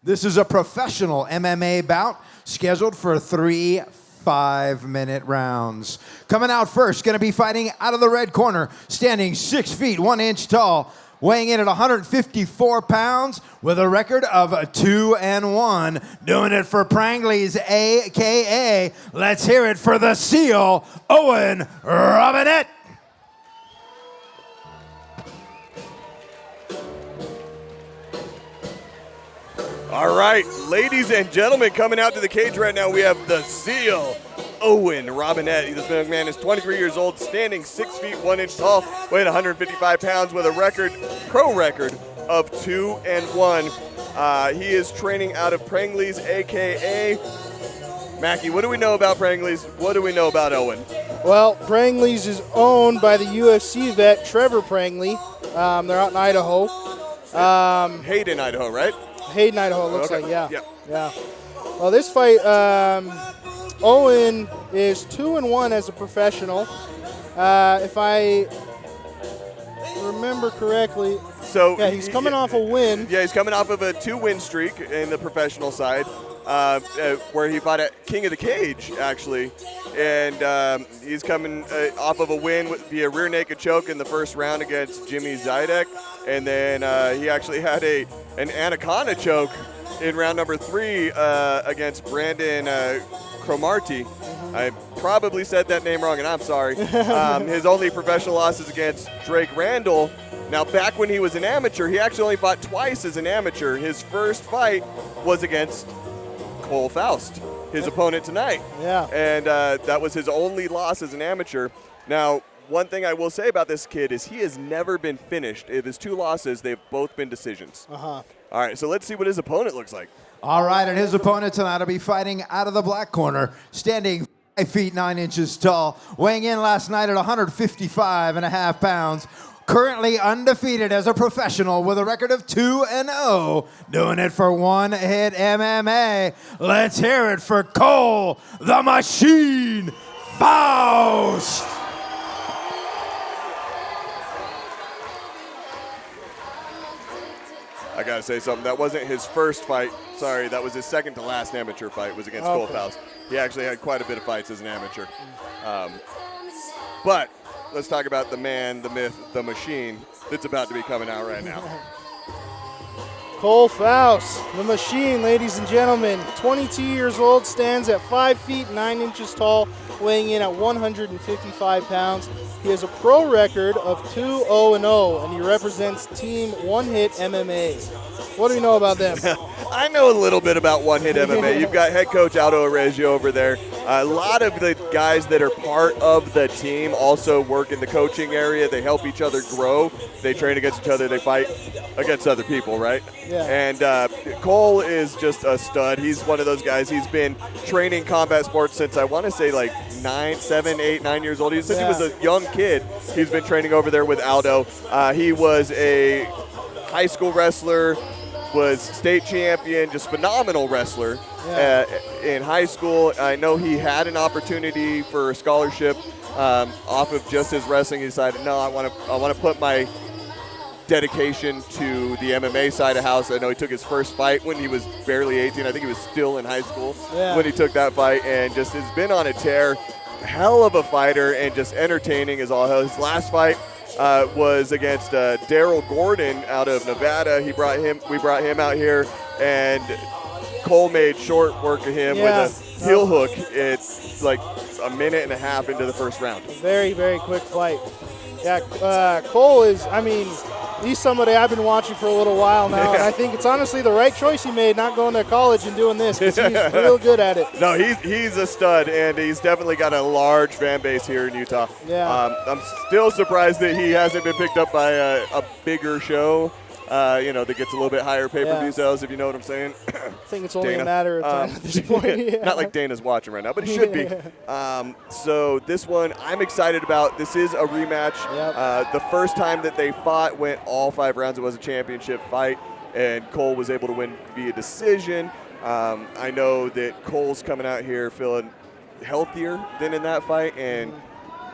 This is a professional MMA bout scheduled for 3 5-minute rounds. Coming out first, going to be fighting out of the red corner, standing 6 feet 1 inch tall, weighing in at 154 pounds with a record of 2-1. Doing it for Prangley's AKA. Let's hear it for the Seal, Owen Robinett. All right, ladies and gentlemen, coming out to the cage right now, we have the Seal, Owen Robinett. This young man is 23 years old, standing 6 feet 1 inch tall, weighing 155 pounds with a pro record of 2-1. He is training out of Prangley's, AKA. Mackie, what do we know about Prangley's? What do we know about Owen? Well, Prangley's is owned by the UFC vet Trevor Prangley. They're out in Idaho. Hayden, Idaho, right? Hayden, Idaho, it looks Okay. like, yeah. Yep. Yeah. Well, this fight, Owen is 2-1 as a professional. If I remember correctly, So yeah, he's coming off a win. Yeah, he's coming off of a 2-win streak in the professional side, where he fought at King of the Cage, actually. And he's coming off of a win via rear naked choke in the first round against Jimmy Zidek. And then he actually had an anaconda choke in round number 3 against Brandon Cromartie. I probably said that name wrong, and I'm sorry. His only professional loss is against Drake Randall. Now, back when he was an amateur, he actually only fought twice as an amateur. His first fight was against Cole Faust, his opponent tonight. Yeah. And that was his only loss as an amateur. Now, one thing I will say about this kid is he has never been finished. Of his 2 losses, they've both been decisions. Uh-huh. All right, so let's see what his opponent looks like. All right, and his opponent tonight will be fighting out of the black corner, standing 5 feet 9 inches tall, weighing in last night at 155.5 pounds. Currently undefeated as a professional with a record of 2-0, doing it for One Hit MMA. Let's hear it for Cole the Machine Faust. I gotta say something. That wasn't his first fight. Sorry, that was his second to last amateur fight. Was against Cole Faust. He actually had quite a bit of fights as an amateur. But let's talk about the man, the myth, the machine that's about to be coming out right now. Cole Faust, the Machine, ladies and gentlemen. 22 years old, stands at 5 feet 9 inches tall, weighing in at 155 pounds. He has a pro record of 2-0, and he represents Team One Hit MMA. What do we know about them? I know a little bit about One Hit MMA. You've got head coach Aldo Arezio over there. A lot of the guys that are part of the team also work in the coaching area. They help each other grow. They train against each other. They fight against other people, right? Yeah. And Cole is just a stud. He's one of those guys. He's been training combat sports since I want to say like 7, 8, 9 years old. Since he was a young kid, he's been training over there with Aldo. He was a high school wrestler, was state champion, just phenomenal wrestler in high school. I know he had an opportunity for a scholarship off of just his wrestling. He decided, no, I want to put my dedication to the MMA side of house. I know he took his first fight when he was barely 18. I think he was still in high school when he took that fight, and just has been on a tear. Hell of a fighter and just entertaining as all hell. His last fight was against Daryl Gordon out of Nevada. We brought him out here, and Cole made short work of him with a heel hook. It's like a minute and a half into the first round. Very, very quick fight. Yeah, Cole is, he's somebody I've been watching for a little while now, and I think it's honestly the right choice he made, not going to college and doing this, because he's real good at it. No, he's a stud, and he's definitely got a large fan base here in Utah. Yeah. I'm still surprised that he hasn't been picked up by a bigger show, that gets a little bit higher pay-per-view sales, if you know what I'm saying. I think it's only a matter of time at this point. Not like Dana's watching right now, but he should be. So this one I'm excited about. This is a rematch. The first time that they fought went all 5 rounds. It was a championship fight, and Cole was able to win via decision. I know that Cole's coming out here feeling healthier than in that fight and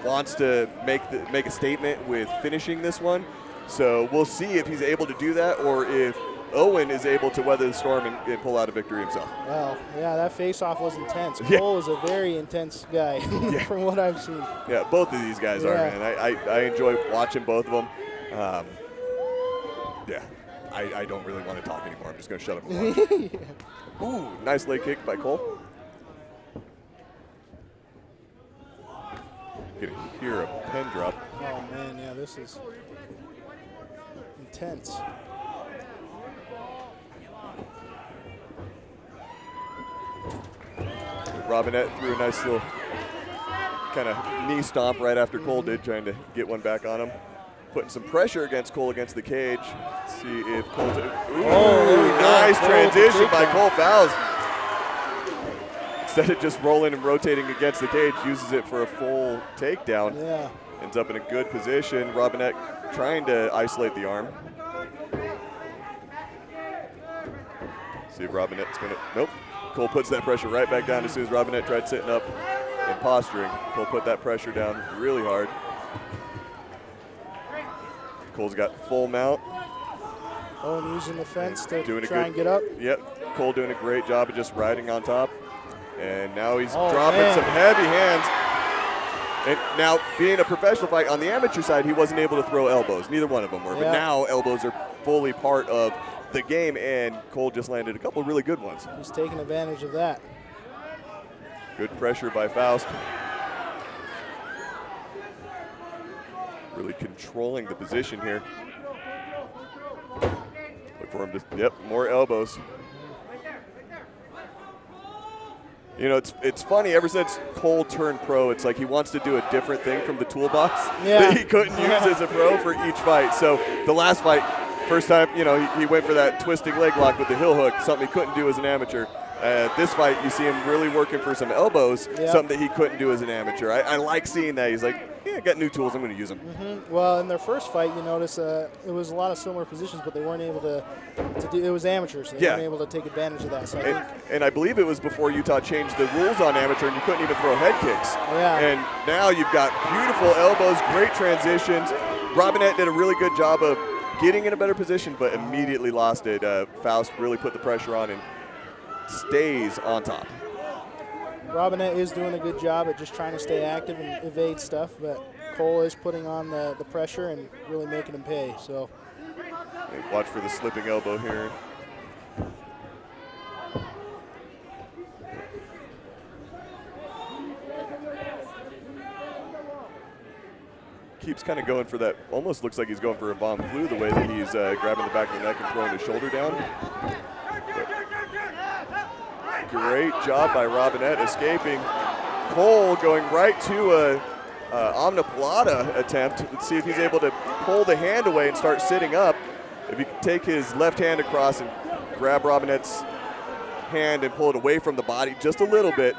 wants to make a statement with finishing this one. So we'll see if he's able to do that, or if Owen is able to weather the storm and pull out a victory himself. Well, yeah, that face-off was intense. Yeah. Cole is a very intense guy from what I've seen. Yeah, both of these guys are, man. I enjoy watching both of them. Yeah, I don't really want to talk anymore. I'm just going to shut up and watch. Ooh, nice leg kick by Cole. Gonna hear a pin drop. Oh, man, yeah, this is intense. Robinett threw a nice little kind of knee stomp right after Cole did, trying to get one back on him. Putting some pressure against Cole against the cage. Let's see if Cole. Nice transition by Cole Faust. Instead of just rolling and rotating against the cage, uses it for a full takedown. Yeah. Ends up in a good position. Robinett trying to isolate the arm. See if Robinett's going to. Nope. Cole puts that pressure right back down as soon as Robinett tried sitting up and posturing. Cole put that pressure down really hard. Cole's got full mount. Owen using the fence to doing try and get up. Yep. Cole doing a great job of just riding on top. And now he's dropping man. some heavy hands. And now, being a professional fight, on the amateur side, he wasn't able to throw elbows. Neither one of them were. Yeah. But now elbows are fully part of the game, and Cole just landed a couple really good ones. He's taking advantage of that. Good pressure by Faust. Really controlling the position here. Look for him to, yep, more elbows. You know, it's funny, ever since Cole turned pro, it's like he wants to do a different thing from the toolbox that he couldn't use as a pro for each fight. So the last fight, first time, you know, he went for that twisting leg lock with the heel hook, something he couldn't do as an amateur. This fight, you see him really working for some elbows, something that he couldn't do as an amateur. I like seeing that. He's like, yeah, I got new tools, I'm going to use them. Well, in their first fight, you notice it was a lot of similar positions, but they weren't able to do. It was amateurs. So they weren't able to take advantage of that. So and I believe it was before Utah changed the rules on amateur, and you couldn't even throw head kicks. Yeah. And now you've got beautiful elbows, great transitions. Robinett did a really good job of getting in a better position, but immediately lost it. Faust really put the pressure on and stays on top. Robinett is doing a good job at just trying to stay active and evade stuff, but Cole is putting on the pressure and really making him pay. So Watch for the slipping elbow here. Keeps kind of going for that, almost looks like he's going for a bomb flu the way that he's grabbing the back of the neck and throwing his shoulder down. But great job by Robinett escaping. Cole going right to a omniplata attempt. Let's see if he's able to pull the hand away and start sitting up. If he can take his left hand across and grab Robinett's hand and pull it away from the body just a little bit,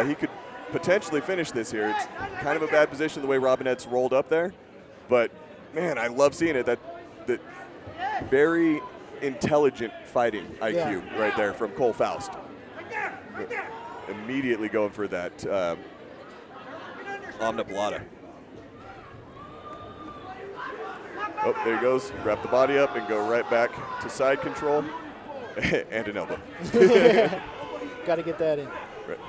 he could potentially finish this here. It's kind of a bad position the way Robinett's rolled up there, but man, I love seeing it. That very intelligent fighting IQ right there from Cole Faust. Immediately going for that omniplata. Oh, there he goes. Wrap the body up and go right back to side control and an elbow. Got to get that in. Right.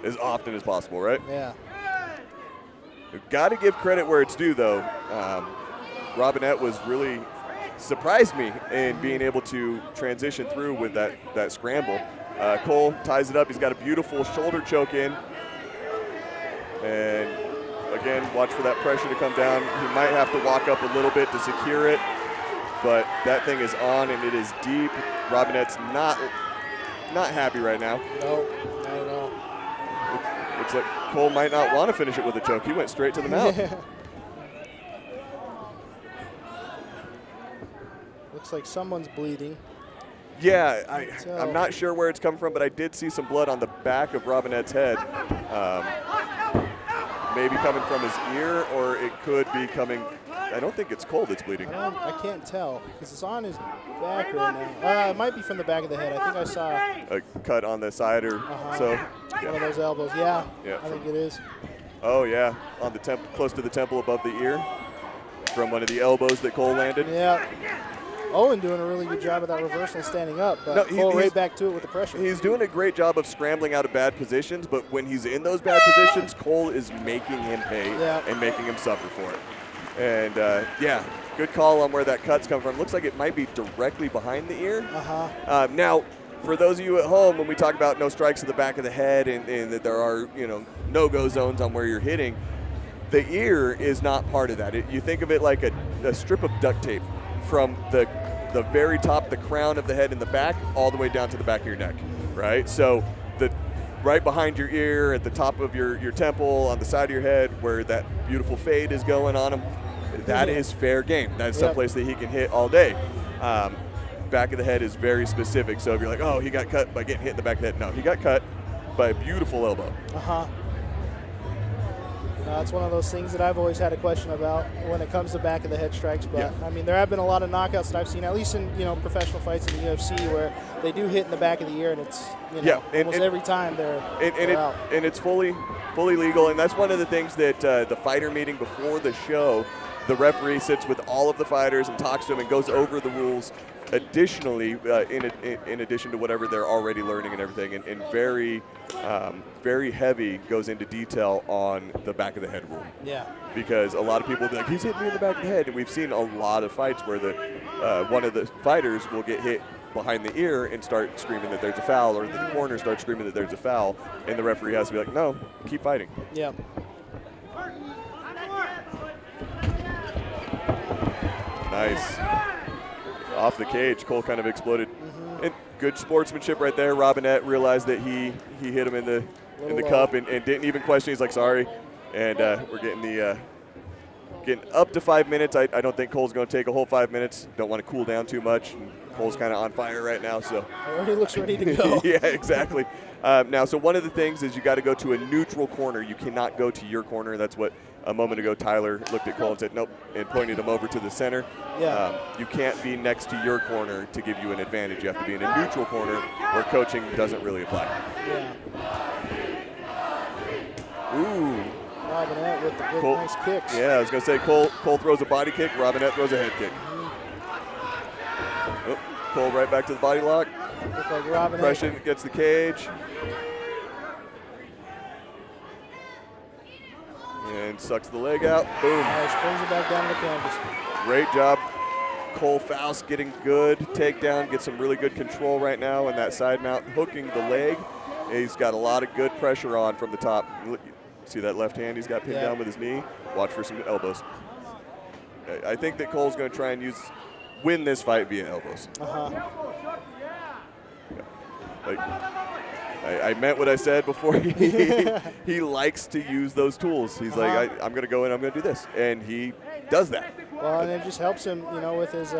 As often as possible, right? Yeah. We've got to give credit where it's due, though. Robinett was really surprised me in being able to transition through with that scramble. Cole ties it up. He's got a beautiful shoulder choke in. And again, watch for that pressure to come down. He might have to walk up a little bit to secure it, but that thing is on and it is deep. Robinett's not happy right now. No, not at all. Looks like Cole might not want to finish it with a choke. He went straight to the mouth. Looks like someone's bleeding. Yeah, I'm not sure where it's coming from, but I did see some blood on the back of Robinett's head. Maybe coming from his ear, or it could be coming. I don't think it's Cole that's bleeding. I can't tell because it's on his back right now. It might be from the back of the head. I think I saw a cut on the side or so. One of those elbows. Yeah, yeah. I think it is. Oh yeah, on the close to the temple above the ear, from one of the elbows that Cole landed. Yeah. Owen doing a really good job of that reversal standing up, but Cole right back to it with the pressure. He's doing a great job of scrambling out of bad positions, but when he's in those bad positions, Cole is making him pay and making him suffer for it. And, yeah, good call on where that cut's come from. Looks like it might be directly behind the ear. Now, for those of you at home, when we talk about no strikes to the back of the head and that there are, no-go zones on where you're hitting, the ear is not part of that. You think of it like a strip of duct tape from the very top, the crown of the head in the back, all the way down to the back of your neck, right? So right behind your ear, at the top of your temple, on the side of your head, where that beautiful fade is going on him, that is fair game. That's someplace that he can hit all day. Back of the head is very specific. So if you're like, oh, he got cut by getting hit in the back of the head. No, he got cut by a beautiful elbow. It's one of those things that I've always had a question about when it comes to back of the head strikes. But I mean, there have been a lot of knockouts that I've seen, at least in professional fights in the UFC, where they do hit in the back of the ear, and it's almost every time they're out. And it's fully legal. And that's one of the things that the fighter meeting before the show, the referee sits with all of the fighters and talks to them and goes over the rules. Additionally, in addition to whatever they're already learning and everything, and very heavy goes into detail on the back of the head rule. Yeah. Because a lot of people will be like, he's hitting me in the back of the head, and we've seen a lot of fights where one of the fighters will get hit behind the ear and start screaming that there's a foul, or the corner starts screaming that there's a foul, and the referee has to be like, no, keep fighting. Yeah. Nice. Off the cage, Cole kind of exploded. And good sportsmanship right there. Robinett realized that he hit him in the cup and didn't even question. He's like, sorry. And we're getting up to 5 minutes. I don't think Cole's going to take a whole 5 minutes. Don't want to cool down too much. And Cole's kind of on fire right now. So already looks ready to go. Yeah, exactly. Now, so one of the things is you got to go to a neutral corner. You cannot go to your corner. That's what a moment ago Tyler looked at Cole and said nope, and pointed him over to the center. You can't be next to your corner to give you an advantage. You have to be in a neutral corner where coaching doesn't really apply. Ooh. Robinett with the good, nice kicks. Yeah, I was going to say Cole throws a body kick, Robinett throws a head kick. Oh, Cole right back to the body lock. Look like Robinett. Compression gets the cage. And sucks the leg out. Boom. Brings it back down to the canvas. Great job. Cole Faust getting good takedown, gets some really good control right now in that side mount, hooking the leg. He's got a lot of good pressure on from the top. See that left hand he's got pinned down with his knee? Watch for some elbows. I think that Cole's going to try and win this fight via elbows. I meant what I said before. He likes to use those tools. He's like, I'm going to go in, I'm going to do this. And he does that. Well, and it just helps him, with his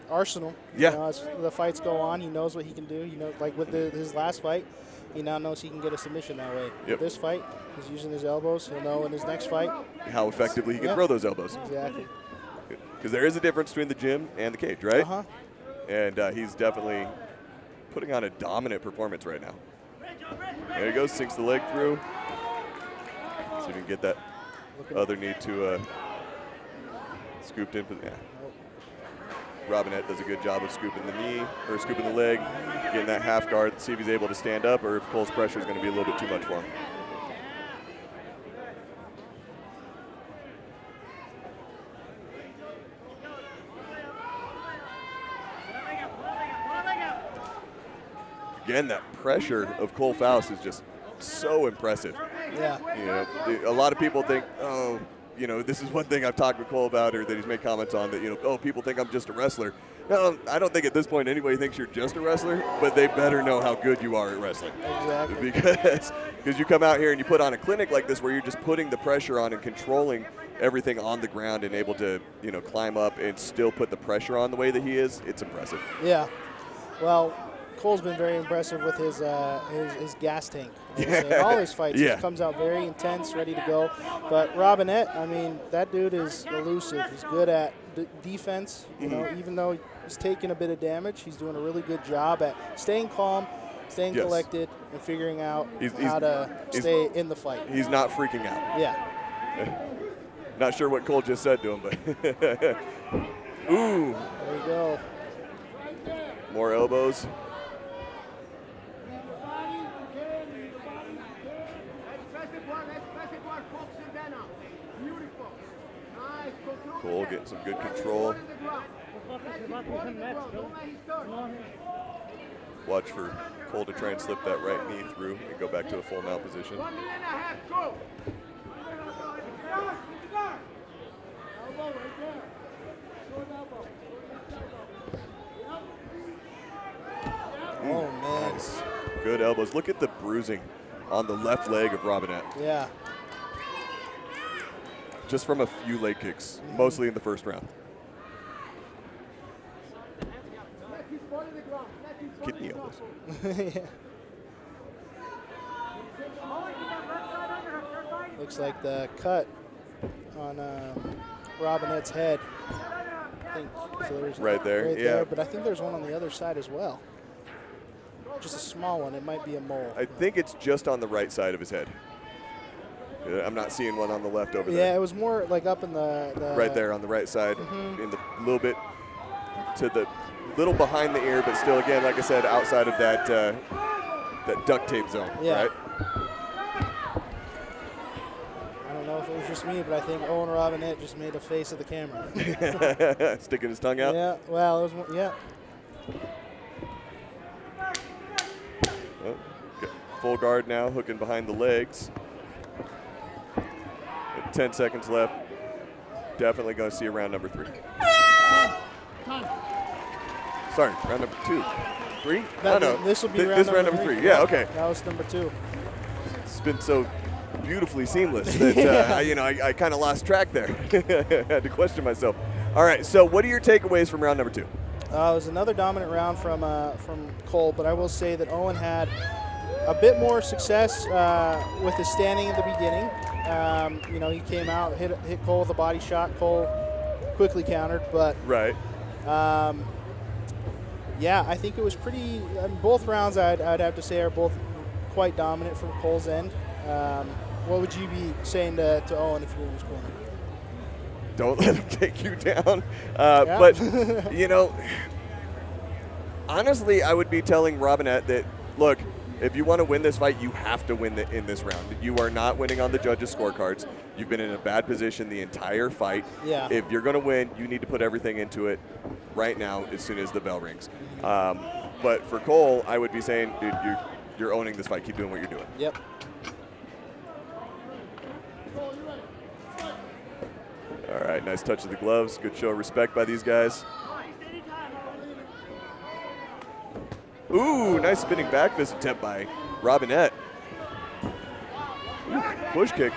arsenal. As the fights go on, he knows what he can do. Like with his last fight, he now knows he can get a submission that way. With this fight, he's using his elbows. He'll know in his next fight how effectively he can throw those elbows. Exactly. Because there is a difference between the gym and the cage, right? And he's definitely putting on a dominant performance right now. There he goes, sinks the leg through. See if he can get that other knee to scooped in. Robinett does a good job of scooping the knee, or scooping the leg, getting that half guard, see if he's able to stand up, or if Cole's pressure is going to be a little bit too much for him. Again, that pressure of Cole Faust is just so impressive. A lot of people think, this is one thing I've talked with Cole about, or that he's made comments on, that, people think I'm just a wrestler. No, I don't think at this point anybody thinks you're just a wrestler, but they better know how good you are at wrestling. Exactly. Because you come out here and you put on a clinic like this where you're just putting the pressure on and controlling everything on the ground and able to, climb up and still put the pressure on the way that he is, it's impressive. Yeah. Well, Cole's been very impressive with his gas tank. All his fights, he comes out very intense, ready to go. But Robinett, that dude is elusive. He's good at defense. Even though he's taking a bit of damage, he's doing a really good job at staying calm, staying collected, and figuring out how to stay in the fight. He's not freaking out. Yeah. Not sure what Cole just said to him, but ooh. There you go. more elbows. Cole getting some good control. Watch for Cole to try and slip that right knee through and go back to a full mount position. Oh, man. Nice. Good elbows. Look at the bruising on the left leg of Robinett. Yeah. Just from a few leg kicks, mostly in the first round. Kidney elbows. Yeah. Looks like the cut on Robinett's head. I think so. There's Right there, yeah. There, but I think there's one on the other side as well. Just a small one. It might be a mole. I think it's just on the right side of his head. I'm not seeing one on the left over there. Yeah, it was more like up in the right there on the right side, in the little bit to the little behind the ear, but still, again, like I said, outside of that that duct tape zone. Yeah. Right. I don't know if it was just me, but I think Owen Robinett just made a face of the camera. Sticking his tongue out. Yeah. Well, it was. Yeah. Oh, full guard now, hooking behind the legs. 10 seconds left. Definitely going to see a round number 3. Sorry, round number 2. 3? That, no. This will be round number 3. Yeah, okay. That was number 2. It's been so beautifully seamless that I kind of lost track there. I had to question myself. All right, so what are your takeaways from round number 2? It was another dominant round from Cole, but I will say that Owen had a bit more success with his standing at the beginning. He came out, hit Cole with a body shot. Cole quickly countered, but right. Yeah, I think it was pretty. Both rounds, I'd have to say, are both quite dominant from Cole's end. What would you be saying to Owen if you were in his corner? Don't let him take you down. Yeah. But honestly, I would be telling Robinett that, look, if you want to win this fight, you have to win in this round. You are not winning on the judges' scorecards. You've been in a bad position the entire fight. Yeah. If you're going to win, you need to put everything into it right now as soon as the bell rings. But for Cole, I would be saying, dude, you're owning this fight. Keep doing what you're doing. Yep. All right, nice touch of the gloves. Good show of respect by these guys. Ooh, nice spinning back fist attempt by Robinett. Ooh, push kick.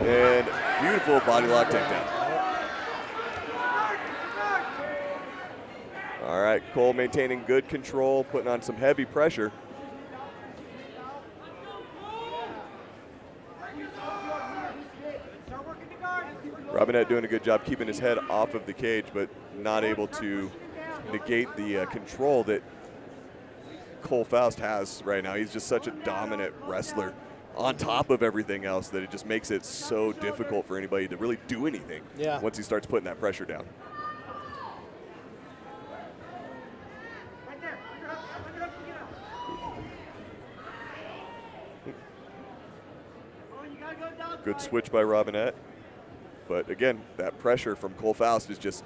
And beautiful body lock takedown. All right, Cole maintaining good control, putting on some heavy pressure. Robinett doing a good job keeping his head off of the cage, but not able to negate the control that Cole Faust has right now. He's just such a dominant wrestler on top of everything else that it just makes it so difficult for anybody to really do anything once he starts putting that pressure down. Good switch by Robinett. But again, that pressure from Cole Faust is just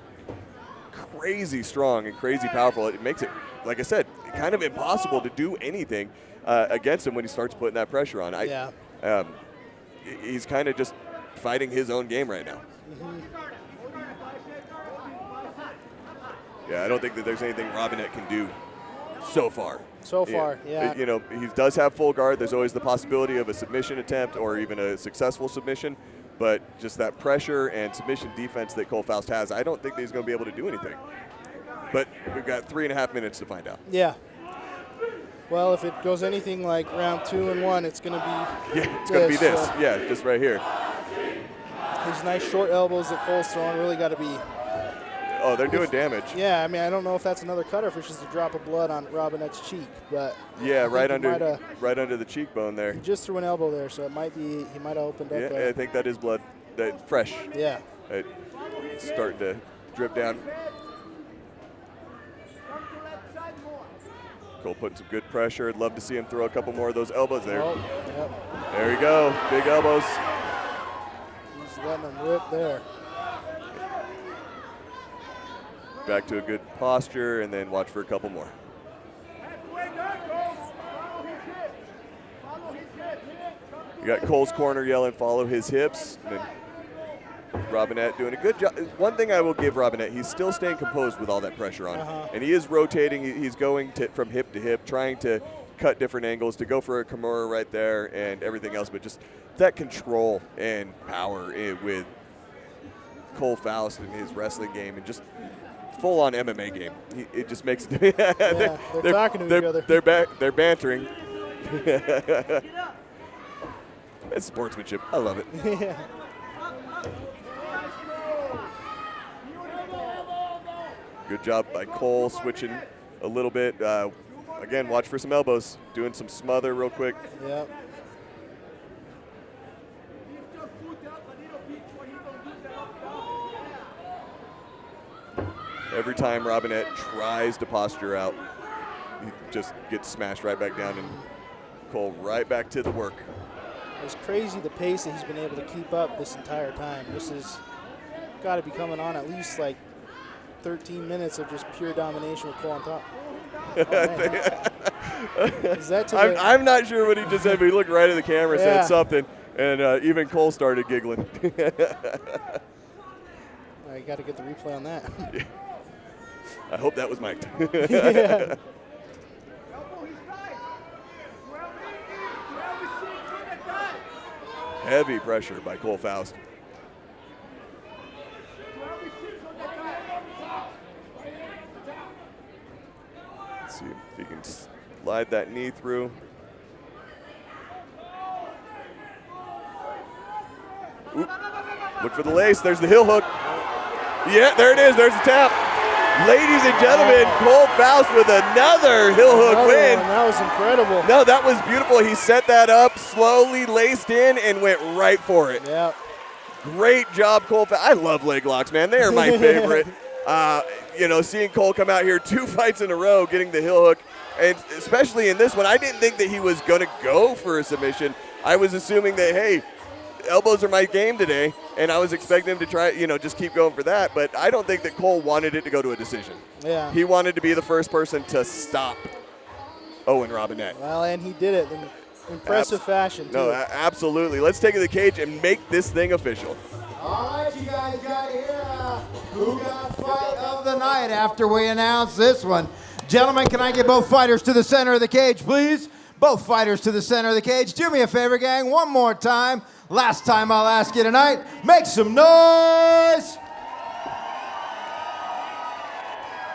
crazy strong and crazy powerful. It makes it, like I said, kind of impossible to do anything against him when he starts putting that pressure on. He's kind of just fighting his own game right now. Yeah, I don't think that there's anything Robinett can do so far. Yeah. You know, he does have full guard. There's always the possibility of a submission attempt or even a successful submission. But just that pressure and submission defense that Cole Faust has, I don't think that he's going to be able to do anything. But we've got 3.5 minutes to find out. Yeah. Well, if it goes anything like round 2 and 1, it's going to be it's going to be this. Yeah, just right here. These nice short elbows that Cole's throwing really got to be. Oh, they're doing damage. Yeah, I mean, I don't know if that's another cut or if it's just a drop of blood on Robinett's cheek, but yeah, right under the cheekbone there. He just threw an elbow there, so it might be he might have opened up. Yeah, I think that is blood. That fresh. Yeah. It's starting to drip down. Cole putting some good pressure. I'd love to see him throw a couple more of those elbows there. Oh, yep. There you go, big elbows. He's letting him rip there. Back to a good posture, and then watch for a couple more. You got Cole's corner yelling, follow his hips. And then Robinett doing a good job. One thing I will give Robinett, he's still staying composed with all that pressure on. And he is rotating. He's going from hip to hip, trying to cut different angles, to go for a Kimura right there and everything else. But just that control and power with Cole Faust and his wrestling game, and just full-on MMA game. It just makes it. They're talking to each other. They're bantering. It's sportsmanship. I love it. Yeah. Good job by Cole switching a little bit. Again, watch for some elbows. Doing some smother real quick. Yep. Every time Robinett tries to posture out, he just gets smashed right back down, and Cole right back to the work. It's crazy the pace that he's been able to keep up this entire time. This has got to be coming on at least like 13 minutes of just pure domination with Cole on top. Is that I'm not sure what he just said, but he looked right at the camera, Yeah. said something, and even Cole started giggling. I got to get the replay on that. I hope that was mic'd. Yeah. Heavy pressure by Cole Faust. Let's see if he can slide that knee through. Oop. Look for the lace. There's the heel hook. Yeah, there it is. There's the tap. Ladies and gentlemen, Cole Faust with another heel hook win. That was incredible. No, that was beautiful. He set that up, slowly laced in, and went right for it. Yeah. Great job, Cole. I love leg locks, man. They are my favorite. Seeing Cole come out here 2 fights in a row, getting the heel hook, and especially in this one, I didn't think that he was going to go for a submission. I was assuming that, hey, elbows are my game today, and I was expecting him to try, just keep going for that. But I don't think that Cole wanted it to go to a decision. Yeah. He wanted to be the first person to stop Owen Robinett. Well, and he did it in impressive fashion, too. No, absolutely. Let's take it to the cage and make this thing official. All right, you guys got here. Who got fight of the night after we announce this one? Gentlemen, can I get both fighters to the center of the cage, please? Both fighters to the center of the cage. Do me a favor, gang, one more time. Last time I'll ask you tonight. Make some noise.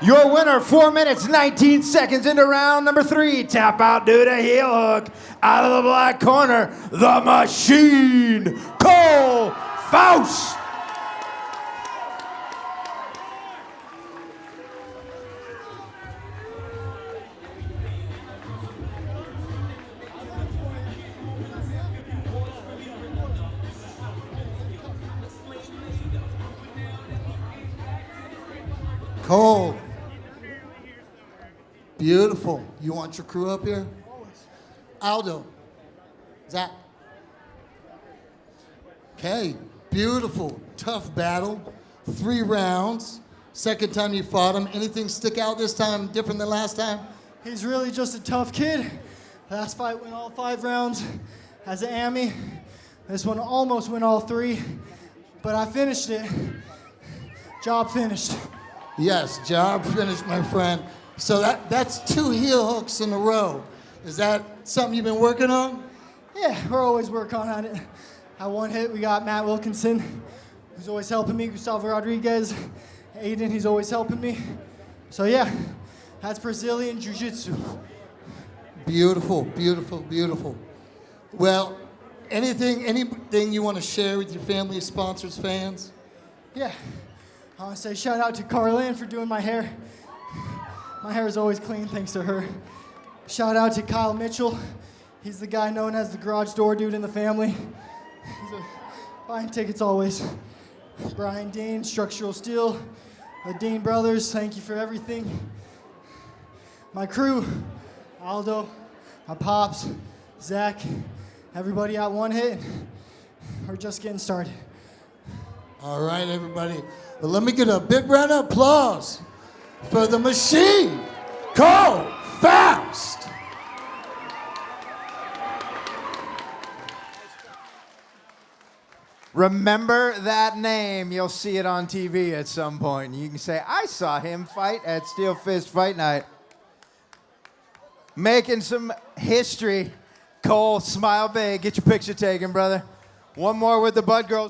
Your winner, 4 minutes, 19 seconds into round number 3. Tap out due to heel hook. Out of the black corner, the Machine, Cole Faust. Cole. Beautiful. You want your crew up here? Aldo. Zach. Okay. Beautiful. Tough battle. 3 rounds. Second time you fought him. Anything stick out this time different than last time? He's really just a tough kid. Last fight went all 5 rounds as an AMI. This one almost went all 3, but I finished it. Job finished. Yes, job finished, my friend. So that's 2 heel hooks in a row. Is that something you've been working on? Yeah, we're always working on it. At one hit, we got Matt Wilkinson, who's always helping me. Gustavo Rodriguez, Aiden, he's always helping me. So yeah, that's Brazilian Jiu-Jitsu. Beautiful, beautiful, beautiful. Well, anything you want to share with your family, sponsors, fans? Yeah, I want to say shout out to Carlin for doing my hair. My hair is always clean thanks to her. Shout out to Kyle Mitchell. He's the guy known as the garage door dude in the family. He's buying tickets always. Brian Dean, Structural Steel, the Dean brothers, thank you for everything. My crew, Aldo, my pops, Zach, everybody at one hit. We're just getting started. All right, everybody. Well, let me get a big round of applause for the machine called Faust. Remember that name. You'll see it on TV at some point. You can say, I saw him fight at SteelFist Fight Night. Making some history. Cole, smile big. Get your picture taken, brother. One more with the Bud Girls.